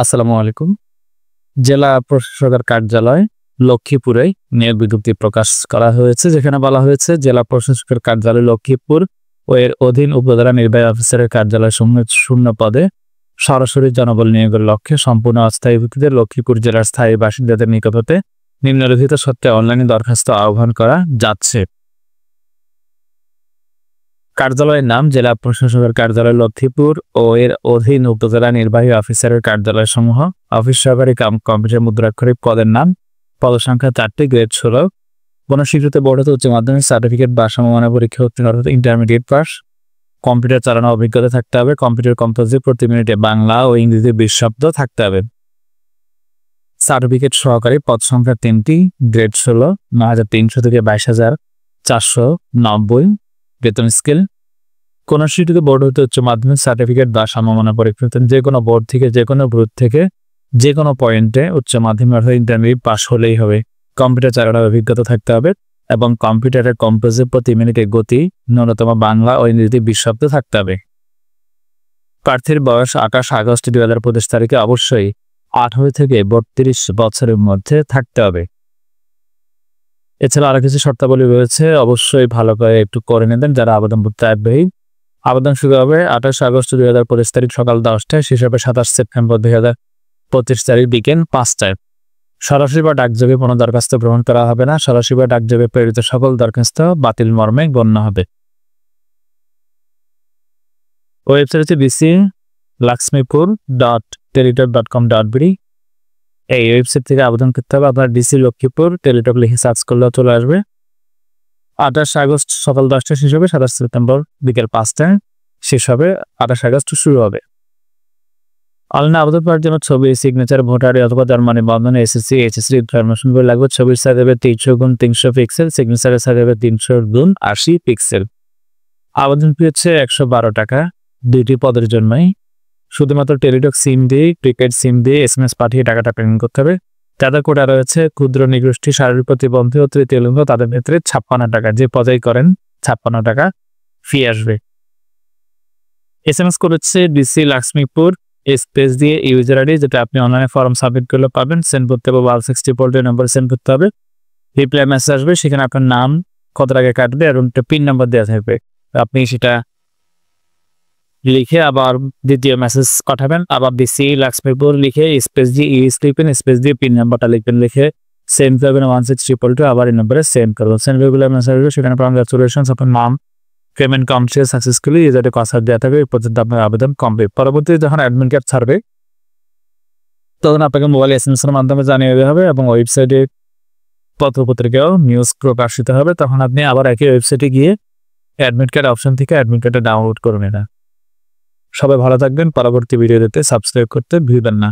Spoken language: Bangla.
আসসালামু আলাইকুম। জেলা প্রশাসকের কার্যালয় লক্ষ্মীপুরে নিয়োগ বিজ্ঞপ্তি প্রকাশ করা হয়েছে, যেখানে বলা হয়েছে জেলা প্রশাসকের কার্যালয় লক্ষ্মীপুর ও এর অধীন উপজেলা নির্বাহী অফিসারের কার্যালয় শূন্য পদে সরাসরি জনবল নিয়োগের লক্ষ্যে সম্পূর্ণ অস্থায়ী ভিত্তিতে লক্ষ্মীপুর জেলার স্থায়ী বাসিন্দাদের নিকট হতে নিম্নলিখিত সত্ত্বে অনলাইনে দরখাস্ত আহ্বান করা যাচ্ছে। কার্যালয়ের নাম জেলা প্রশাসকের কার্যালয় লক্ষ্মীপুর ও এর অধীন উপজেলা নির্বাহী অফিসারের কার্যালয় সমূহ। অফিস সহকারী কম্পিউটার মুদ্রাক্ষরিক পদের নাম, পদসংখ্যা 4টি, গ্রেড 16, কোন স্বীকৃত বোর্ড হতে উচ্চ মাধ্যমিক সার্টিফিকেট বা সমমানের পরীক্ষা উত্তীর্ণ অর্থাৎ ইন্টারমিডিয়েট পাস। কম্পিউটার চালানোর অভিজ্ঞতা থাকতে হবে। কম্পিউটার কম্পোজিট প্রতি মিনিটে বাংলা ও ইংরেজি 20 শব্দ থাকতে হবে। সার্টিফিকেট সহকারী, পদ সংখ্যা 3টি, গ্রেড 16, 9,300 থেকে 22,490, বেতন স্কেল কোন স্বীকৃত বোর্ড হতে উচ্চ মাধ্যমিক সার্টিফিকেট বা সমমানের পরীক্ষা যে কোনো বোর্ড থেকে যে কোনো গ্রুপ থেকে যে কোনো পয়েন্টে উচ্চ মাধ্যমিক অর্থাৎ ইন্টারমিডিয়েট পাস হলেই হবে। কম্পিউটার চালানোর অভিজ্ঞতা থাকতে হবে এবং কম্পিউটারের কম্পোজিট প্রতি মিনিটে গতি ন্যূনতম বাংলা ও ইংরেজি 20 শব্দ থাকতে হবে। প্রার্থীর বয়স 28 আগস্ট 2025 তারিখে অবশ্যই 18 থেকে 32 বছরের মধ্যে থাকতে হবে। এছাড়া আরো কিছু শর্তাবলী রয়েছে, অবশ্যই ভালো করে একটু করে নেবেন যারা আবেদন করতে আগ্রহী। আবেদন শুরু হবে 28 আগস্ট 2025 তারিখ সকাল 10টায়, শেষ হবে 27 সেপ্টেম্বর 2025 তারিখ বিকেল 5টায়। সরাসরি বা ডাকযোগে কোনো দরখাস্ত গ্রহণ করা হবে না। সরাসরি বা ডাকযোগে প্রেরিত সকল দরখাস্ত বাতিল মর্মে গণ্য হবে। ওয়েবসাইট হচ্ছে dclaxmipur.teletalk.com.bd। এই ওয়েবসাইট থেকে আবেদন করতে হবে। আপনার ডিসি লক্ষ্মীপুর টেলিটক লিখে সার্চ করলেও চলে আসবে। 28 আগস্ট সকাল 10টায় শেষ হবে, 27 সেপ্টেম্বর বিকেল 5টায় শেষ হবে, 28 আগস্ট শুরু হবে। অনলাইনে আবেদন করার জন্য ছবি, সিগনেচার, ভোটারি অথবা জার্মানি বন্ধনে এসএসসি, এইচএসসি ইনফরমেশন বই লাগবে। ছবির সাইজ হবে 300x300 পিক্সেল, সিগনেচারের সাইজ হবে 300x80 পিক্সেল। আবেদন ফি হচ্ছে 112 টাকা, 2টি পদের জন্যই। শুধুমাত্র টেলিটক সিম দিয়ে, প্রিপেড সিম দিয়ে SMS পাঠিয়ে টাকাটা পেমেন্ট করতে হবে। যাদের কোটা রয়েছে ক্ষুদ্র নিগোষ্ঠী, শারীরিক প্রতিবন্ধী ও তৃতীয় লিঙ্গ, তাদের ক্ষেত্রে 56 টাকা, যে পদেই করেন 56 টাকা ফি আসবে। SMS করেছে ডিসি লক্ষ্মীপুর স্পেস দিয়ে ইউজার আইডি, যেটা আপনি অনলাইনে ফর্ম সাবমিট করলে পাবেন। সেন্ড করতে হবে 160 পোল্টের নম্বর সেন্ড করতে হবে। রিপ্লাই মেসেজ আসবে, সেখানে আপনার নাম, কত টাকা কাটবে আর একটা পিন নাম্বার দেওয়া থাকবে। আপনি সেটা লিখে আবার দ্বিতীয় মেসেজ পাঠাবেন। আবার ডিসি লক্ষ্মীপুর লিখে স্পেস দিয়ে লিখবেন, স্পেস দিয়ে পিন নাম্বারটা লিখবেন, লিখে সেন্ড করবেন 160 আবার এই নম্বরে সেন্ড করবেন। সেন্ড রেগুলার মেসেজ আসবে, সেখানে কংগ্রাচুলেশনস, আপনার নাম, পেমেন্ট কমপ্লিট সাকসেসফুলি, এই জাতীয় কথা দেওয়া থাকবে। এই পর্যন্ত আপনার আবেদন কমপ্লিট। পরবর্তীতে যখন অ্যাডমিট কার্ড ছাড়বে তখন আপনাকে মোবাইল SMS এর মাধ্যমে জানিয়ে দেওয়া হবে এবং ওয়েবসাইটে পত্রপত্রিকাও নিউজ প্রকাশিত হবে। তখন আপনি আবার একই ওয়েবসাইটে গিয়ে অ্যাডমিট কার্ড অপশন থেকে অ্যাডমিট কার্ডটা ডাউনলোড করবেন। সবাই ভালো থাকবেন। পরবর্তী ভিডিও দেখতে সাবস্ক্রাইব করতে ভুলবেন না।